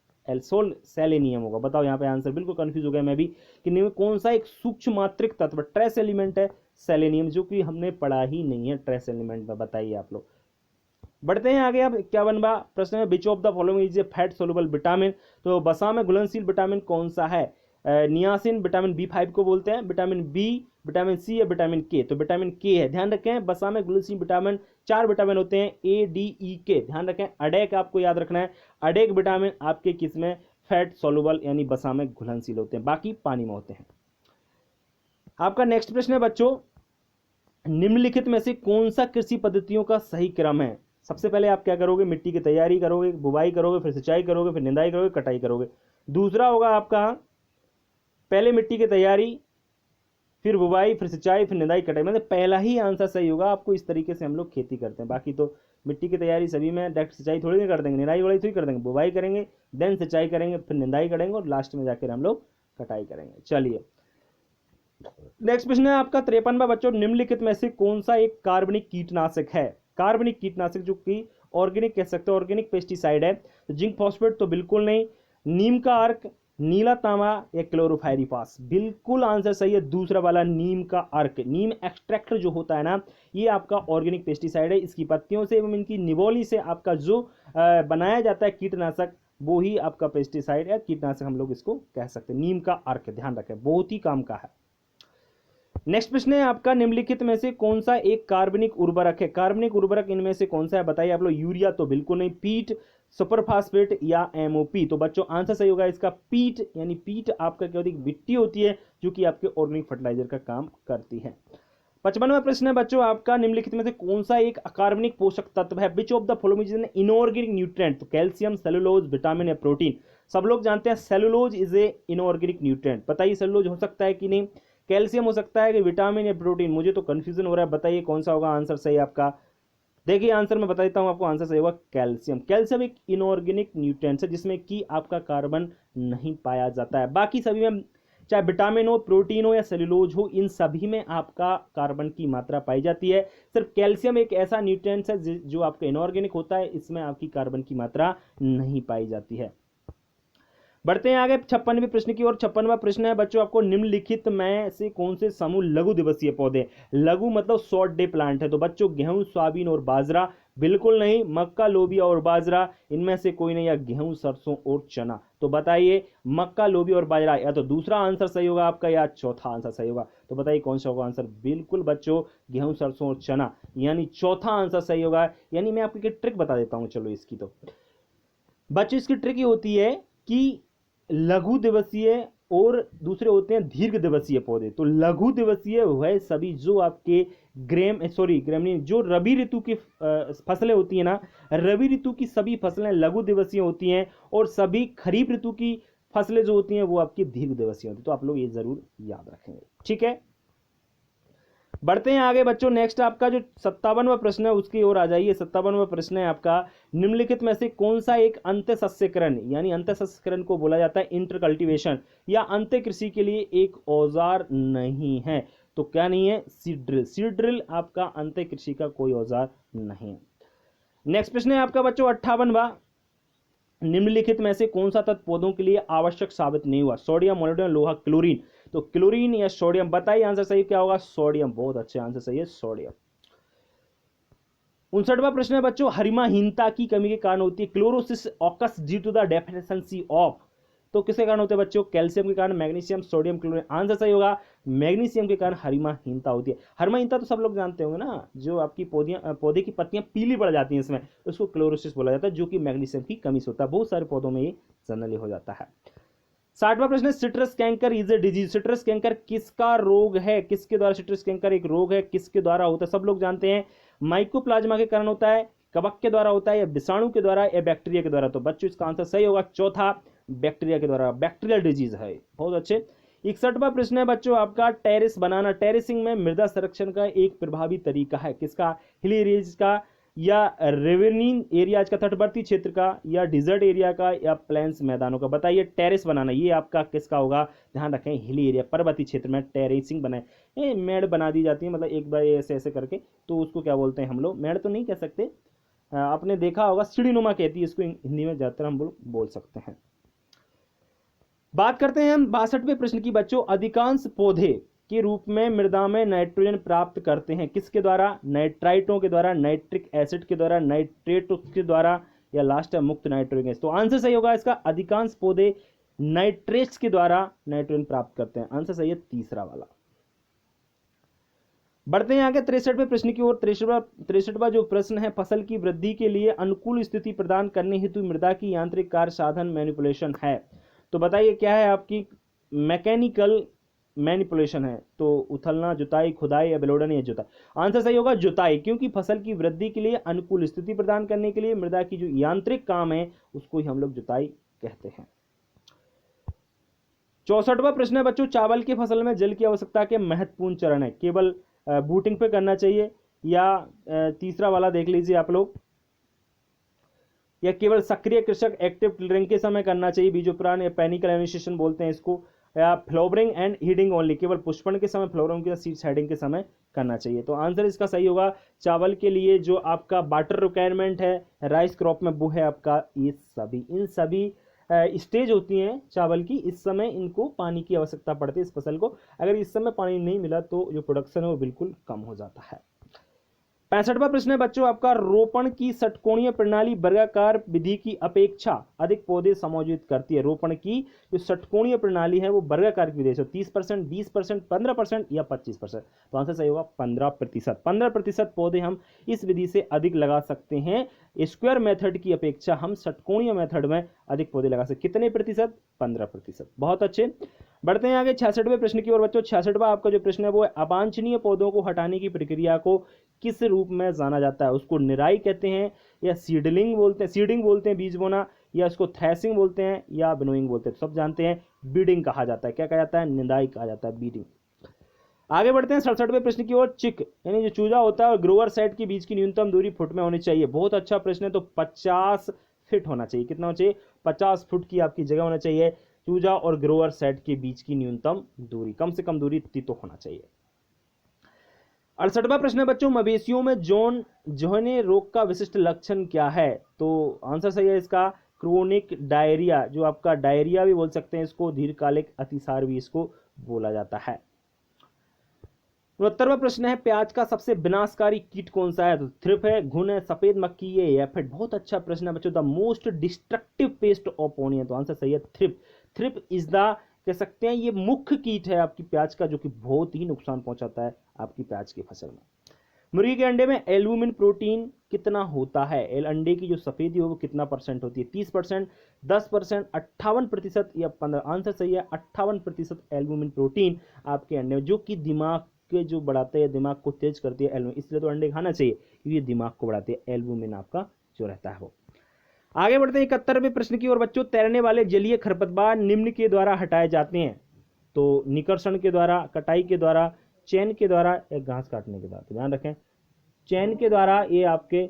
सेलेनियम होगा। बताओ यहाँ पे आंसर, बिल्कुल कंफ्यूज हो गया मैं भी कि कौन सा एक सूक्ष्म मात्रिक तत्व ट्रेस एलिमेंट है? सेलेनियम, जो कि हमने पढ़ा ही नहीं है ट्रेस एलिमेंट में, बताइए आप लोग। बढ़ते हैं आगे। अब 51वां प्रश्न है, which of the following is a fat soluble vitamin? तो बसा में घुलनशील विटामिन कौन सा है? नियासिन, विटामिन B5 को बोलते हैं, विटामिन बी, विटामिन सी, या विटामिन के? तो विटामिन के है। ध्यान रखें, बसा में घुलनशील विटामिन 4 विटामिन होते हैं, A, D, E, K। ध्यान रखें, अडेक आपको याद रखना है, अडेक विटामिन आपके किसमें? फैट सोलुबल यानी बसा में घुलनशील होते हैं, बाकी पानी में होते हैं। आपका नेक्स्ट प्रश्न है बच्चों, निम्नलिखित में से कौन सा कृषि पद्धतियों का सही क्रम है? सबसे पहले आप क्या करोगे? मिट्टी की तैयारी करोगे, बुवाई करोगे, फिर सिंचाई करोगे, फिर निंदाई करोगे, कटाई करोगे। दूसरा होगा आपका पहले मिट्टी की तैयारी, फिर बुवाई, फिर सिंचाई, फिर निंदाई, कटाई। मतलब पहला ही आंसर सही होगा। आपको इस तरीके से हम लोग खेती करते हैं। बाकी तो मिट्टी की तैयारी सभी में डायरेक्ट सिंचाई थोड़ी नहीं कर देंगे, निराई वाई थोड़ी कर देंगे, बुवाई करेंगे, देन सिंचाई करेंगे, फिर निंदाई करेंगे, और लास्ट में जाकर हम लोग कटाई करेंगे। चलिए नेक्स्ट प्रश्न है आपका 53वां बच्चों, निम्नलिखित में से कौन सा एक कार्बनिक कीटनाशक है? कार्बनिक कीटनाशक जो कि ऑर्गेनिक कह सकते हो, ऑर्गेनिक पेस्टिसाइड है। तो जिंक फॉस्फेट तो बिल्कुल नहीं, नीम का अर्क, नीला तांबा, या क्लोरोफायरीफास? बिल्कुल आंसर सही है दूसरा वाला, नीम का अर्क। नीम एक्सट्रैक्ट जो होता है ना, ये आपका ऑर्गेनिक पेस्टिसाइड है। इसकी पत्तियों से एवं इनकी निबोली से आपका जो बनाया जाता है कीटनाशक, वो ही आपका पेस्टिसाइड या कीटनाशक हम लोग इसको कह सकते हैं। नीम का अर्क, ध्यान रखें, बहुत ही काम का है। नेक्स्ट प्रश्न है आपका, निम्नलिखित में से कौन सा एक कार्बनिक उर्वरक है? कार्बनिक उर्वरक इनमें से कौन सा है बताइए आप लोग। यूरिया तो बिल्कुल नहीं, पीट, सुपरफास्फेट, या MOP? तो बच्चों आंसर सही होगा इसका पीट, यानी पीट आपका क्या होती है? मिट्टी होती है जो कि आपके ऑर्गेनिक फर्टिलाइजर का काम करती है। 55वां प्रश्न है बच्चों आपका, निम्नलिखित में से कौन सा एक अकार्बनिक पोषक तत्व है? Which of the following is an inorganic nutrient? तो कैल्शियम, सेलुलोज, विटामिन, या प्रोटीन? सब लोग जानते हैं cellulose is a inorganic nutrient. बताइए सेलुलोज हो सकता है कि नहीं, कैल्शियम हो सकता है कि विटामिन या प्रोटीन? मुझे तो कंफ्यूजन हो रहा है, बताइए कौन सा होगा आंसर सही आपका। देखिए आंसर मैं बता देता हूं आपको, आंसर सही होगा कैल्शियम। कैल्शियम एक इनऑर्गेनिक न्यूट्रिएंट है जिसमें कि आपका कार्बन नहीं पाया जाता है। बाकी सभी में चाहे विटामिन हो, प्रोटीन हो या सेल्यूलोज हो, इन सभी में आपका कार्बन की मात्रा पाई जाती है। सिर्फ कैल्शियम एक ऐसा न्यूट्रिएंट है जो आपका इनऑर्गेनिक होता है, इसमें आपकी कार्बन की मात्रा नहीं पाई जाती है। बढ़ते हैं आगे 56वें प्रश्न की ओर। 56वां प्रश्न है बच्चों, आपको निम्नलिखित में से कौन से समूह लघु दिवसीय पौधे, लघु मतलब शॉर्ट डे प्लांट है। तो बच्चों गेहूं, सोयाबीन और बाजरा बिल्कुल नहीं, मक्का, लोबिया और बाजरा इनमें से कोई नहीं, या गेहूं, सरसों और चना। तो बताइए मक्का, लोबिया और बाजरा, या तो दूसरा आंसर सही होगा आपका या चौथा आंसर सही होगा। तो बताइए कौन सा होगा आंसर। बिल्कुल बच्चों गेहूं, सरसों और चना, यानी चौथा आंसर सही होगा। यानी मैं आपको एक ट्रिक बता देता हूं, चलो इसकी। तो बच्चों इसकी ट्रिक ये होती है कि लघु दिवसीय और दूसरे होते हैं दीर्घ दिवसीय पौधे। तो लघु दिवसीय वह सभी जो आपके ग्राम नहीं, जो रबी ऋतु की फसलें होती हैं ना, रबी ऋतु की सभी फसलें लघु दिवसीय होती हैं, और सभी खरीफ ऋतु की फसलें जो होती हैं वो आपकी दीर्घ दिवसीय होती हैं। तो आप लोग ये जरूर याद रखेंगे, ठीक है। बढ़ते हैं आगे बच्चों, नेक्स्ट आपका जो 57वां प्रश्न है उसकी ओर आ जाइए। 57वां प्रश्न है आपका, निम्नलिखित में से कौन सा एक अंतःसस्यकरण, यानी अंतःसस्यकरण को बोला जाता है इंटरकल्टिवेशन, या अंत्य कृषि के लिए एक औजार नहीं है। तो क्या नहीं है, सीड ड्रिल। सीड ड्रिल आपका अंत्य कृषि का कोई औजार नहीं है। नेक्स्ट प्रश्न है आपका बच्चों 58वां, निम्नलिखित में से कौन सा तत्व पौधों के लिए आवश्यक साबित नहीं हुआ। सोडियम, मोलिब्डेनम, लोहा, क्लोरीन। तो क्लोरीन या सोडियम, बताइए आंसर सही क्या होगा। सोडियम, बहुत अच्छे आंसर सही है सोडियम। 59वां प्रश्न है बच्चों, हरिमाहीनता की कमी के कारण होती है chlorosis occurs due to the deficiency of. तो किसके कारण होते हैं बच्चों, कैल्शियम के कारण, मैग्नीशियम, सोडियम, क्लोरीन। आंसर सही होगा मैग्नीशियम के कारण हरिमाहीनता होती है। हरिमाहीनता तो सब लोग जानते होंगे ना, जो आपकी पौधे की पत्तियां पीली पड़ जाती हैं इसमें, उसको क्लोरोसिस बोला जाता है, जो कि मैग्नीशियम की कमी से होता है। बहुत सारे पौधों में ये जनरली हो जाता है। 60वां प्रश्न, citrus canker is a disease. Citrus canker किसका रोग है, किसके द्वारा सिट्रस कैंकर एक रोग है, किसके द्वारा होता है। सब लोग जानते हैं माइकोप्लाज्मा के कारण होता है, कवक के द्वारा होता है, या विषाणु के द्वारा, या बैक्टीरिया के द्वारा। तो बच्चों इसका आंसर सही होगा चौथा, बैक्टीरिया के द्वारा, बैक्टीरियल डिजीज है। बहुत अच्छे। 61वां प्रश्न है बच्चों आपका, टेरेस बनाना। टेरेसिंग में मृदा संरक्षण का एक प्रभावी तरीका है, किसका, हिली एरियाज का, या रिवेनिंग एरियाज का, तटवर्ती क्षेत्र का, या डिजर्ट एरिया का, या प्लेन्स मैदानों का। बताइए टेरेस बनाना ये आपका किसका होगा। ध्यान रखें हिली एरिया, पर्वतीय क्षेत्र में टेरेसिंग बनाए, मेड़ बना दी जाती है, मतलब एक बार ऐसे ऐसे करके, तो उसको क्या बोलते हैं हम लोग, मेड़ तो नहीं कह सकते, आपने देखा होगा सीढ़ीनुमा कहती है इसको, हिंदी में ज्यादातर हम लोग बोल सकते हैं। बात करते हैं हम 62वें प्रश्न की बच्चों, अधिकांश पौधे के रूप में मृदा में नाइट्रोजन प्राप्त करते हैं, किसके द्वारा, नाइट्राइटों के द्वारा, नाइट्रिक एसिड के द्वारा, नाइट्रेटों के द्वारा, या लास्ट है मुक्त नाइट्रोजन गैस। तो आंसर सही होगा इसका, अधिकांश पौधे नाइट्रेट्स के द्वारा नाइट्रोजन प्राप्त करते हैं। आंसर सही है तीसरा वाला। बढ़ते हैं आगे 63वें प्रश्न की ओर। 63वां जो प्रश्न है, फसल की वृद्धि के लिए अनुकूल स्थिति प्रदान करने हेतु मृदा की यांत्रिक कार्य साधन मैनिपुलेशन है। तो बताइए क्या है आपकी, मैकेनिकल मैनिपुलेशन है। तो उथलना, जुताई, खुदाई, या बेलोडन, या जुताई। आंसर सही होगा जुताई, क्योंकि फसल की वृद्धि के लिए अनुकूल स्थिति प्रदान करने के लिए मृदा की जो यांत्रिक काम है उसको ही हम लोग जुताई कहते हैं। 64वां प्रश्न है बच्चों, चावल की फसल में जल की आवश्यकता के महत्वपूर्ण चरण है, केवल बूटिंग पे करना चाहिए, या तीसरा वाला देख लीजिए आप लोग, या केवल सक्रिय कृषक एक्टिव टिलरिंग के समय करना चाहिए, बीजोपचार या पैनिकल एनिशिएशन बोलते हैं इसको, या फ्लावरिंग एंड हीडिंग ओनली, केवल पुष्पन के समय, फ्लावरिंग के सीड्स हेडिंग के समय करना चाहिए। तो आंसर इसका सही होगा, चावल के लिए जो आपका वाटर रिक्वायरमेंट है राइस क्रॉप में वो है आपका ये सभी, इन सभी स्टेज होती हैं चावल की, इस समय इनको पानी की आवश्यकता पड़ती है इस फसल को। अगर इस समय पानी नहीं मिला तो जो प्रोडक्शन है वो बिल्कुल कम हो जाता है। 65वां प्रश्न है बच्चों आपका, रोपण की षटकोणीय प्रणाली वर्गाकार विधि की अपेक्षा अधिक पौधे समायोजित करती है। रोपण की जो षटकोणीय प्रणाली है वो वर्गाकार विधि से 30%, 20%, 15% या 25%। तो आंसर सही होगा 15%। 15% पौधे हम इस विधि से अधिक लगा सकते हैं, स्क्वायर मेथड की अपेक्षा हम षटकोणीय मेथड में अधिक पौधे लगा सकते। कितने प्रतिशत, 15%। बहुत अच्छे। बढ़ते हैं आगे 66वें प्रश्न की ओर बच्चों। 66वां आपका जो प्रश्न है वो है, अवांछनीय पौधों को हटाने की प्रक्रिया को किस रूप में जाना जाता है। उसको निराई कहते हैं, या सीडिंग बोलते हैं बीज बोना, या उसको थ्रेसिंग बोलते हैं, या विनोइंग बोलते हैं। सब जानते हैं बीडिंग कहा जाता है। क्या कहा जाता है, निराई कहा जाता है, बीडिंग। आगे बढ़ते हैं 67वें प्रश्न की ओर। चिक यानी जो चूजा होता है और ग्रोवर सेट के बीच की न्यूनतम दूरी फुट में होनी चाहिए। बहुत अच्छा प्रश्न है। तो 50 फीट होना चाहिए। कितना होना चाहिए, 50 फुट की आपकी जगह होना चाहिए। चूजा और ग्रोअर सेट के बीच की न्यूनतम दूरी, कम से कम दूरी इतनी तो होना चाहिए। 68वां प्रश्न है बच्चों, मवेशियों में जोहने रोग का विशिष्ट लक्षण क्या है? तो आंसर सही है इसका क्रोनिक डायरिया, जो आपका डायरिया भी बोल सकते हैं इसको, दीर्घकालिक अतिसार भी इसको बोला जाता है। 69वां प्रश्न है, प्याज का सबसे विनाशकारी कीट कौन सा है? तो थ्रिप है, घुन है, सफेद मक्खी है या फिर बहुत अच्छा प्रश्न है बच्चों, the most destructive paste of onion, तो आंसर सही है थ्रिप। थ्रिप इज द, कह सकते हैं ये मुख्य कीट है आपकी प्याज का, जो कि बहुत ही नुकसान पहुंचाता है आपकी प्याज की फसल में। मुर्गी के अंडे में एल्बुमिन प्रोटीन कितना होता है? अंडे की जो सफेदी हो वो कितना परसेंट होती है? 30%, 10%, 58% या 15? आंसर सही है 58% एल्बुमिन प्रोटीन आपके अंडे में, जो कि दिमाग के जो बढ़ाते हैं, दिमाग को तेज करती है एल्बुमिन, इसलिए तो अंडे खाना चाहिए क्योंकि ये दिमाग को बढ़ाती है, एल्बुमिन आपका जो रहता है वो। आगे बढ़ते हैं 71वें प्रश्न की ओर बच्चों, तैरने वाले जलीय खरपतवार निम्न के द्वारा हटाए जाते हैं? तो निकर्षण के द्वारा, कटाई के द्वारा, चैन के द्वारा या घास काटने के द्वारा? तो ध्यान रखें चैन के द्वारा ये आपके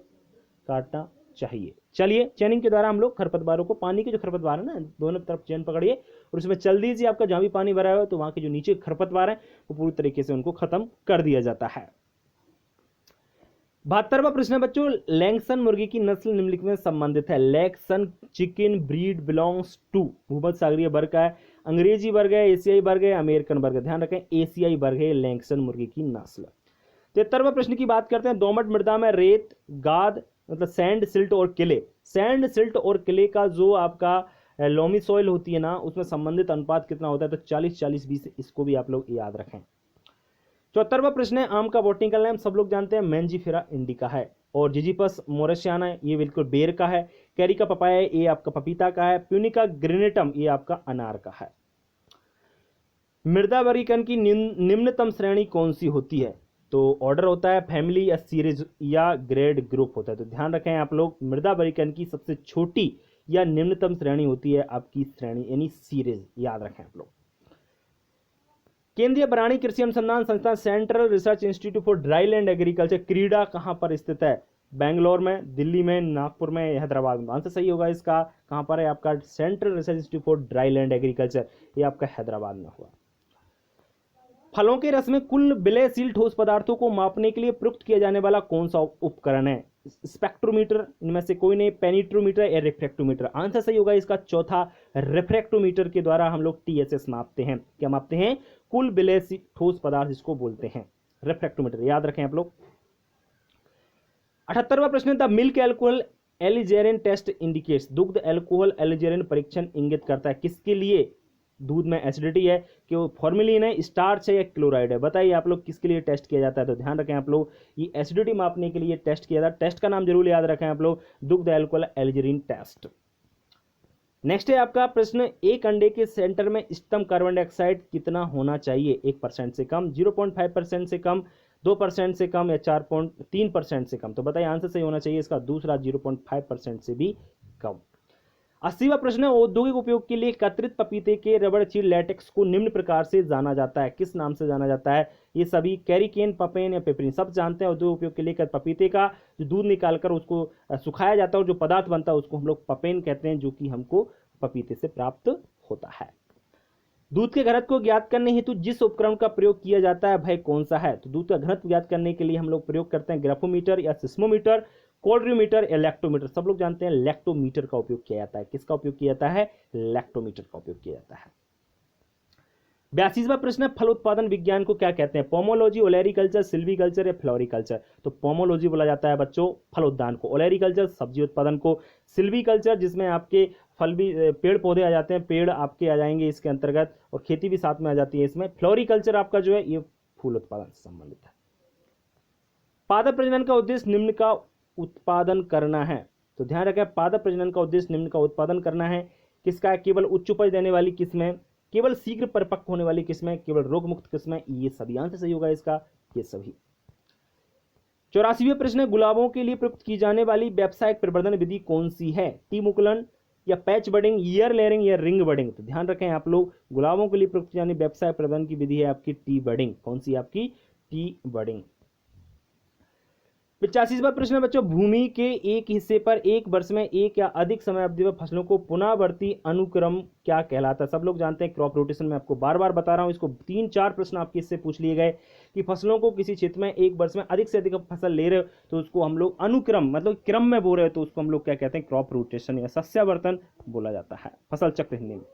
काटना चाहिए। चलिए चैनिंग के द्वारा हम लोग खरपतवारों को, पानी के जो खरपतवार है ना, दोनों तरफ चैन पकड़िए और उसमें चल दीजिए, आपका जहां भी पानी भरा है तो वहां के जो नीचे खरपतवार है वो पूरी तरीके से उनको खत्म कर दिया जाता है। 72वां प्रश्न है बच्चों, लैंगसन मुर्गी की नस्ल निम्नलिखित में संबंधित है? लैंगसन चिकन ब्रीड बिलोंग्स टू भूमध्य सागरीय वर्ग का है, अंग्रेजी वर्ग है, एशियाई वर्ग है, अमेरिकन वर्ग है? ध्यान रखें एशियाई वर्ग है लैंगसन मुर्गी की नस्ल। 73वां प्रश्न की बात करते हैं, दोमट मृदा में रेत, गाद, मतलब सैंड, सिल्ट और किले, सैंड, सिल्ट और किले का जो आपका लोमी सॉइल होती है ना, उसमें संबंधित अनुपात कितना होता है? तो 40-40-20, इसको भी आप लोग याद रखें। 74वां प्रश्न है, आम का बॉटनिकल नेम सब लोग जानते हैं मैंजीफेरा इंडिका है, और जिजिपस मोरेशियाना ये बिल्कुल बेर का है, कैरिका पपाया ये आपका पपीता का है, प्यूनिका ग्रेनेटम ये आपका अनार का है। मृदा वर्गीकरण की निम्नतम श्रेणी कौन सी होती है? तो ऑर्डर होता है फैमिली या सीरीज या ग्रेड ग्रुप होता है। तो ध्यान रखें आप लोग, मृदा वर्गीकरण की सबसे छोटी या निम्नतम श्रेणी होती है आपकी श्रेणी यानी सीरीज, याद रखें आप लोग। केंद्रीय प्राणी कृषि अनुसंधान संस्थान central research institute for dryland agriculture क्रीडा कहां पर स्थित है? बेंगलोर में, दिल्ली में, नागपुर में, हैदराबाद में? आंसर सही होगा इसका, कहां पर है आपका central research institute for dryland agriculture, ये आपका हैदराबाद में हुआ। फलों के रस में कुल विलयशील ठोस पदार्थों को मापने के लिए प्रयुक्त किया जाने वाला कौन सा उपकरण है? स्पेक्ट्रोमीटर, इनमें से कोई नहीं, पेनिट्रोमीटर या रिफ्रैक्टोमीटर? आंसर सही होगा इसका चौथा, रिफ्रैक्टोमीटर के द्वारा हम लोग टीएसएस मापते हैं। क्या मापते हैं? कुल विलयशील ठोस पदार्थ इसको बोलते हैं, रिफ्रैक्टोमीटर, याद रखें आप लोग। 78वां प्रश्न, the milk alcohol alizarin test indicates, दुग्ध एल्कोहल एलिजेरिन परीक्षण इंगित करता है किसके लिए? दूध में एसिडिटी है कि वो फॉर्मेलिन है, स्टार्च है या क्लोराइड है? बताइए आप लोग किसके लिए टेस्ट किया जाता है? तो ध्यान रखें आप लोग, ये एसिडिटी मापने के लिए टेस्ट किया जाता है। टेस्ट का नाम जरूर याद रखें आप लोग, दुग्ध एल्कोहल एलिजेरिन टेस्ट। नेक्स्ट है आपका प्रश्न, एक अंडे के सेंटर में स्तंभ कार्बन डाइऑक्साइड कितना होना चाहिए? 1% से कम, 0.5% से कम, 2% से कम या 3% से कम? तो बताइए आंसर सही होना चाहिए इसका दूसरा, 0.5% से भी कम। 80वां प्रश्न है, औद्योगिक उपयोग के लिए एकत्रित पपीते के रबड़ चीड़ लैटेक्स को निम्न प्रकार से जाना जाता है, किस नाम से जाना जाता है? ये सभी कैरिकेन, पपेन या पेपरिन सब जानते हैं। औद्योगिक उपयोग के लिए पपीते का जो दूध निकालकर उसको सुखाया जाता है और जो पदार्थ बनता है उसको हम लोग पपेन कहते हैं, जो कि हमको पपीते से प्राप्त होता है। दूध के घनत्व को ज्ञात करने हेतु जिस उपकरण का प्रयोग किया जाता है भाई कौन सा है? तो दूध का घनत्व ज्ञात करने के लिए हम लोग प्रयोग करते हैं ग्राफोमीटर या सिस्मोमीटर, कोल्ड्रीमीटर या लैक्टोमीटर। सब लोग जानते हैं लैक्टोमीटर का उपयोग किया जाता है। किसका उपयोग किया जाता है? लैक्टोमीटर का उपयोग किया जाता है। 82वां प्रश्न है, फल उत्पादन विज्ञान को क्या कहते हैं? पोमोलॉजी, ओलेरिकल्चर, सिल्वीकल्चर या फ्लोरिकल्चर? तो पोमोलॉजी बोला जाता है बच्चों फल उद्यान को, ओलेरिकल्चर सब्जी उत्पादन को, सिल्वीकल्चर जिसमें आपके फल भी, पेड़ पौधे आ जाते हैं, पेड़ आपके आ जाएंगे इसके अंतर्गत और खेती भी साथ में आ जाती है इसमें। फ्लोरिकल्चर आपका जो है ये फूल उत्पादन से संबंधित है। पादप प्रजनन का उद्देश्य निम्न का उत्पादन करना है। तो ध्यान रखें, पादप प्रजनन का उद्देश्य निम्न का उत्पादन करना है। किसका? केवल उच्च उपज देने वाली किस्में, केवल शीघ्र परिपक्व होने वाली किस्में, केवल रोग मुक्त किस्में, ये सभी। आंसर सही होगा इसका ये सभी। 84वां प्रश्न है, गुलाबों के लिए प्रयुक्त की जाने वाली व्यावसायिक प्रवर्धन विधि कौन सी है? टी मुकुलन या पैच बडिंग, ईयर लेयरिंग या रिंग बडिंग? तो ध्यान रखें आप लोग, गुलाबों के लिए प्रयुक्त की जाने व्यावसायिक प्रवर्धन की विधि है आपकी टी बडिंग। कौन सी? आपकी टी बडिंग। 85वां प्रश्न है बच्चों, भूमि के एक हिस्से पर एक वर्ष में एक या अधिक समय अवधि में फसलों को पुनरावर्ती अनुक्रम क्या कहलाता है। सब लोग जानते हैं क्रॉप रोटेशन, में आपको बार बार बता रहा हूं, इसको 3-4 प्रश्न आपके इससे पूछ लिए गए कि फसलों को किसी क्षेत्र में एक वर्ष में अधिक से अधिक फसल ले रहे हो तो उसको हम लोग अनुक्रम मतलब क्रम में बो रहे हो तो उसको हम लोग क्या कहते हैं, क्रॉप रोटेशन या सस्यावर्तन बोला जाता है, फसल चक्र हिंदी में।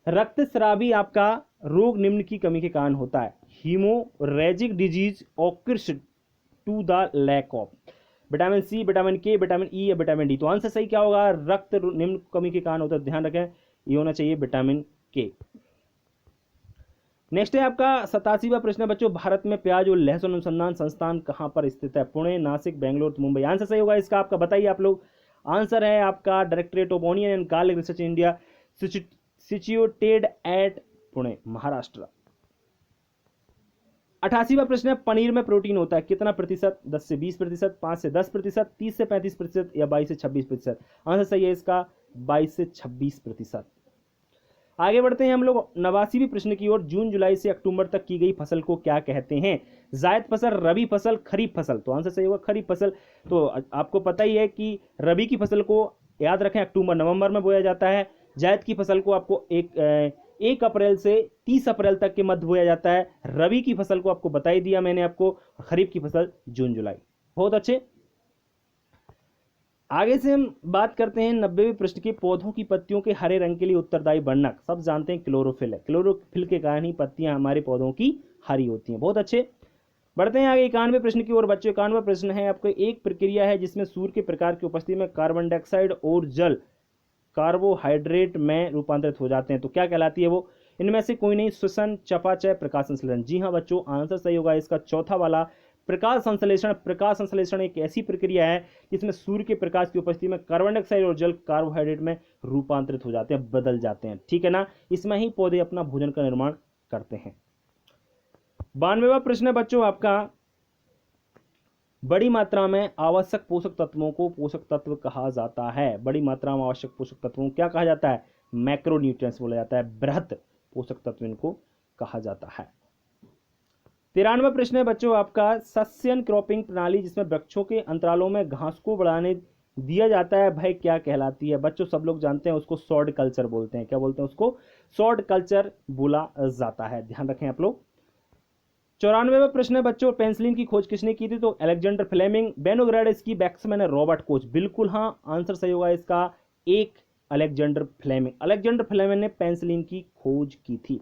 रक्तस्रावी आपका रोग निम्न की कमी के कारण होता है। Haemorrhagic disease occurs to the lack of vitamin C, vitamin K, vitamin E या विटामिन डी। तो आंसर सही क्या होगा, रक्त निम्न कमी के कारण होता है, ध्यान रखें ये होना चाहिए विटामिन के। नेक्स्ट है आपका 87वां प्रश्न है बच्चों, भारत में प्याज और लहसुन अनुसंधान संस्थान कहां पर स्थित है। पुणे, नासिक, बेंगलोर, मुंबई। आंसर सही होगा इसका आपका, बताइए आप लोग। आंसर है आपका directorate of onion and garlic research India, situated at Pune, Maharashtra. 88वां प्रश्न है, पनीर में प्रोटीन होता है कितना प्रतिशत, 10 से 20%, 5 से 10%, 30 से 35% या 22 से 26%। आंसर सही है इसका 22 से 26%। आगे बढ़ते हैं हम लोग 89वें प्रश्न की ओर, जून जुलाई से अक्टूबर तक की गई फसल को क्या कहते हैं। जायद फसल, रबी फसल, खरीफ फसल। तो आंसर सही होगा खरीफ फसल। तो आपको पता ही है कि रबी की फसल को याद रखें अक्टूबर नवंबर में बोया जाता है, जायद की फसल को आपको 1 अप्रैल से 30 अप्रैल तक के मध्य बोया जाता है, रबी की फसल को आपको बता ही दिया मैंने आपको, खरीफ की फसल जून जुलाई। बहुत अच्छे। आगे से हम बात करते हैं 90वें प्रश्न के, पौधों की पत्तियों के हरे रंग के लिए उत्तरदायी वर्णक। सब जानते हैं क्लोरोफिल है, क्लोरोफिल के कारण ही पत्तियां हमारे पौधों की हरी होती हैं। बहुत अच्छे। बढ़ते हैं आगे 91वें प्रश्न की ओर बच्चों। 91वां प्रश्न है आपको, एक प्रक्रिया है जिसमें सूर्य के प्रकाश की उपस्थिति में कार्बन डाइऑक्साइड और जल कार्बोहाइड्रेट में रूपांतरित हो जाते हैं, तो क्या कहलाती है वो। इनमें से कोई नहीं, श्वसन, चयापचय, प्रकाश संश्लेषण। जी हाँ बच्चों, आंसर सही होगा इसका चौथा वाला, प्रकाश संश्लेषण। प्रकाश संश्लेषण एक ऐसी प्रक्रिया है जिसमें सूर्य के प्रकाश की उपस्थिति में कार्बन डाइऑक्साइड और जल कार्बोहाइड्रेट में रूपांतरित हो जाते हैं, बदल जाते हैं, ठीक है ना। इसमें ही पौधे अपना भोजन का निर्माण करते हैं। 92वां प्रश्न है बच्चों आपका, बड़ी मात्रा में आवश्यक पोषक तत्वों को पोषक तत्व कहा जाता है। बड़ी मात्रा में आवश्यक पोषक तत्वों को क्या कहा जाता है, मैक्रोन्यूट्रिएंट्स बोला जाता है, बृहत पोषक तत्व इनको कहा जाता है। 93वां प्रश्न है बच्चों आपका, सस्यन क्रॉपिंग प्रणाली जिसमें वृक्षों के अंतरालों में घास को बढ़ाने दिया जाता है, भाई क्या कहलाती है। बच्चों सब लोग जानते हैं उसको सॉर्ड कल्चर बोलते हैं। क्या बोलते हैं उसको, सॉर्ड कल्चर बोला जाता है, ध्यान रखें आप लोग। 94वां प्रश्न है बच्चों, पेंसिलिन की खोज किसने की थी, तो अलेक्जेंडर फ्लेमिंग। बेनोग्रेड इसकी बैट्समैन है रॉबर्ट कोच। बिल्कुल हाँ, आंसर सही होगा इसका एक, अलेक्जेंडर फ्लेमिंग। अलेक्जेंडर फ्लेमिंग ने पेंसिलिन की खोज की थी।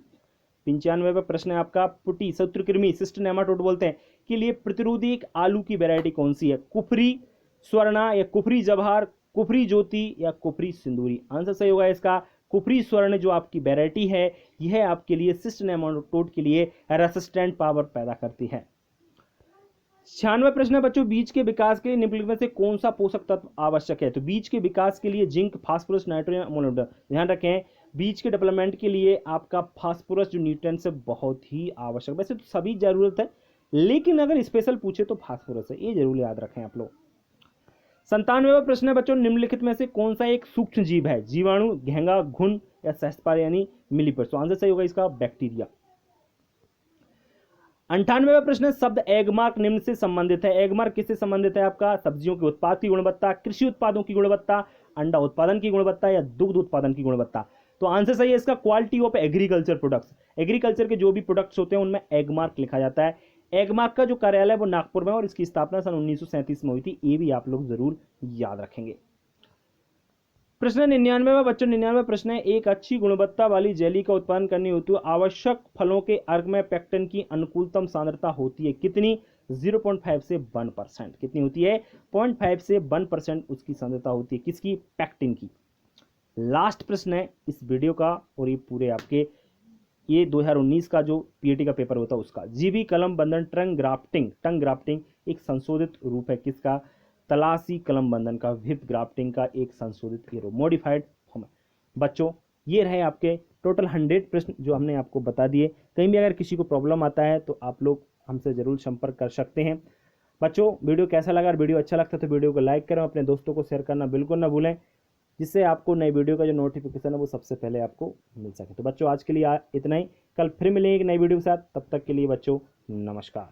95वां प्रश्न है आपका, पुटी सूत्रकृमि सिस्ट नेमाटोड बोलते हैं के लिए प्रतिरोधी एक आलू की वैरायटी कौन सी है। कुफरी स्वर्णा या कुफरी जवाहर, कुफरी ज्योति या कुफरी सिंदूरी। आंसर सही होगा इसका कुफरी स्वर्ण जो आपकी वैरायटी है यह आपके लिए सिस्ट नेमाटोड के लिए रेसिस्टेंट पावर पैदा करती है। 96वां प्रश्न है बच्चों, बीज के विकास के लिए निम्नलिखित में से कौन सा पोषक तत्व आवश्यक है। तो बीज के विकास के लिए जिंक, फास्फोरस, नाइट्रोजन, अमोनियम। ध्यान रखें बीज के डेवलपमेंट के लिए आपका फास्फोरस जो न्यूट्रिएंट्स है बहुत ही आवश्यक। वैसे तो सभी जरूरत है लेकिन अगर स्पेशल पूछे तो फास्फोरस है, ये जरूर याद रखें आप लोग। 97वां प्रश्न है बच्चों, निम्नलिखित में से कौन सा एक सूक्ष्म जीव है, जीवाणु, घेंगा, घुन या सहस्पार यानी मिलीबग। तो आंसर सही होगा इसका बैक्टीरिया। 98वां प्रश्न है, शब्द एगमार्क निम्न से संबंधित है। एगमार्क किससे संबंधित है आपका, सब्जियों के उत्पाद की गुणवत्ता, कृषि उत्पादों की गुणवत्ता, अंडा उत्पादन की गुणवत्ता या दुग्ध उत्पादन की गुणवत्ता। तो आंसर सही है इसका quality of agriculture products. Agriculture के जो भी प्रोडक्ट्स होते हैं उनमें एगमार्क लिखा जाता है। एगमार्क का जो कार्यालय है वो नागपुर में और इसकी स्थापना सन 1937 में हुई थी, ये भी आप लोग जरूर याद रखेंगे। प्रश्न 99वां बच्चों, 99वां प्रश्न है, एक अच्छी गुणवत्ता वाली जेली का उत्पादन करने हेतु आवश्यक फलों के अर्क में पेक्टिन की अनुकूलतम सांद्रता होती है कितनी, 0.5 से 1%। कितनी होती है, 0.5 से 1% उसकी सांद्रता होती है, किसकी, पेक्टिन की। लास्ट प्रश्न है इस वीडियो का और ये पूरे आपके ये 2019 का जो पीएटी का पेपर होता है उसका। जीवी कलम बंधन टंग ग्राफ्टिंग एक संशोधित रूप है किसका, तलाशी कलम बंधन का। विप ग्राफ्टिंग का एक संशोधित मॉडिफाइड फॉर्म है। बच्चों ये रहे आपके टोटल 100 प्रश्न जो हमने आपको बता दिए। कहीं भी अगर किसी को प्रॉब्लम आता है तो आप लोग हमसे जरूर संपर्क कर सकते हैं। बच्चों वीडियो कैसा लगा, वीडियो अच्छा लगता है तो वीडियो को लाइक करें, अपने दोस्तों को शेयर करना बिल्कुल ना भूलें जिससे आपको नई वीडियो का जो नोटिफिकेशन है वो सबसे पहले आपको मिल सके। तो बच्चों आज के लिए इतना ही, कल फिर मिलेंगे एक नई वीडियो के साथ, तब तक के लिए बच्चों नमस्कार।